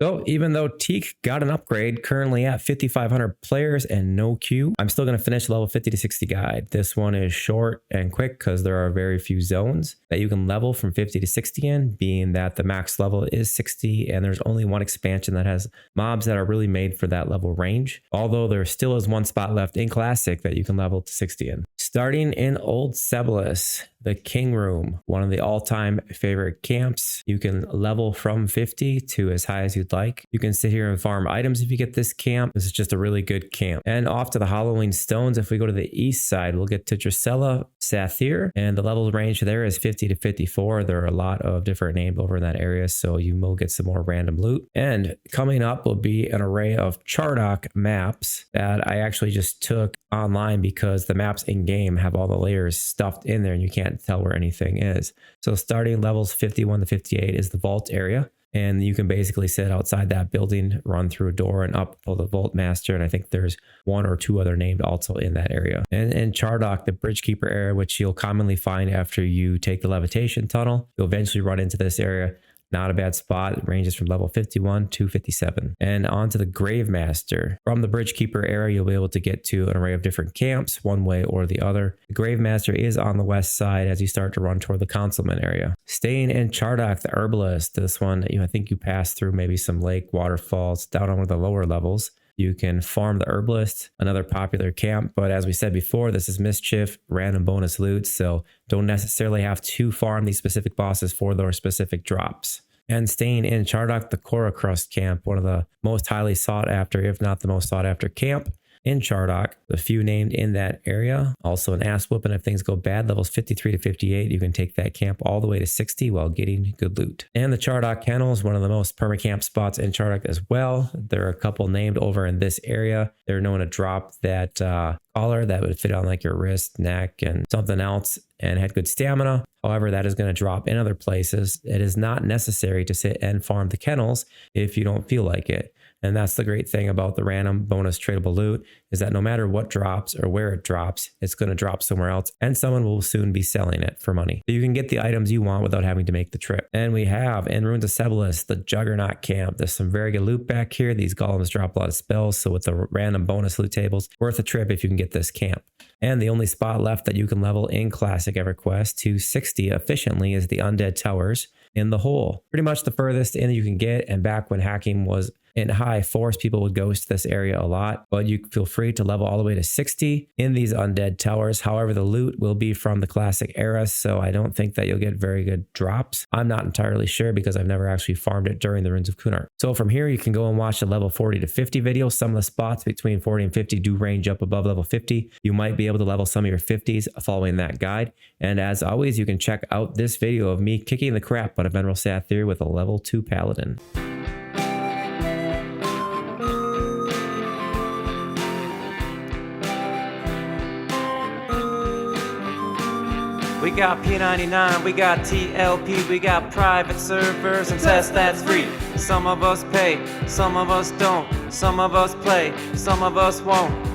So even though Teek got an upgrade, currently at 5,500 players and no queue, I'm still going to finish level 50 to 60 guide. This one is short and quick because there are very few zones that you can level from 50 to 60 in, being that the max level is 60 and there's only one expansion that has mobs that are really made for that level range. Although there still is one spot left in Classic that you can level to 60 in. Starting in Old Sebelis, the King Room, one of the all-time favorite camps. You can level from 50 to as high as you'd like. You can sit here and farm items if you get this camp. This is just a really good camp. And off to the Halloween Stones, if we go to the east side, we'll get to Drusilla Sathir, and the level range there is 50 to 54. There are a lot of different names over in that area, so you will get some more random loot. And coming up will be an array of Chardock maps that I actually just took online because the maps in game have all the layers stuffed in there and you can't tell where anything is. So starting levels 51 to 58 is the vault area, and you can basically sit outside that building, run through a door and up for the Vault Master, and I think there's one or two other named also in that area. And in Chardock, the Bridgekeeper area, which you'll commonly find after you take the levitation tunnel, you'll eventually run into this area. Not a bad spot. It ranges from level 51 to 57. And on to the Grave Master. From the Bridgekeeper area, you'll be able to get to an array of different camps, one way or the other. The Grave Master is on the west side as you start to run toward the Consulment area. Staying in Chardock, the Herbalist. This one, I think you pass through maybe some lake waterfalls down on one of the lower levels. You can farm the Herbalist, another popular camp, but as we said before, this is Mischief, random bonus loot, so don't necessarily have to farm these specific bosses for their specific drops. And staying in Chardock, the Korra Crust camp, one of the most highly sought after, if not the most sought after camp in Chardock, the few named in that area. Also an ass whooping if things go bad, levels 53 to 58. You can take that camp all the way to 60 while getting good loot. And the Chardock Kennels, one of the most permacamp spots in Chardock as well. There are a couple named over in this area. They're known to drop that collar that would fit on like your wrist, neck, and something else and had good stamina. However, that is going to drop in other places. It is not necessary to sit and farm the kennels if you don't feel like it. And that's the great thing about the random bonus tradable loot, is that no matter what drops or where it drops, it's going to drop somewhere else and someone will soon be selling it for money. So you can get the items you want without having to make the trip. And we have in Ruins of Sebelis, the Juggernaut camp. There's some very good loot back here. These golems drop a lot of spells, so with the random bonus loot tables, worth a trip if you can get this camp. And the only spot left that you can level in Classic Everquest to 60 efficiently is the Undead Towers in the hole. Pretty much the furthest in you can get, and back when hacking was in high force, people would ghost this area a lot, but you feel free to level all the way to 60 in these Undead Towers. However, the loot will be from the Classic era, so I don't think that you'll get very good drops. I'm not entirely sure because I've never actually farmed it during the Ruins of Kunark. So from here, you can go and watch the level 40 to 50 video. Some of the spots between 40 and 50 do range up above level 50. You might be able to level some of your 50s following that guide. And as always, you can check out this video of me kicking the crap out of Emerald Sathir with a level 2 Paladin. We got P99, we got TLP, we got private servers and tests that's free. Some of us pay, some of us don't, some of us play, some of us won't.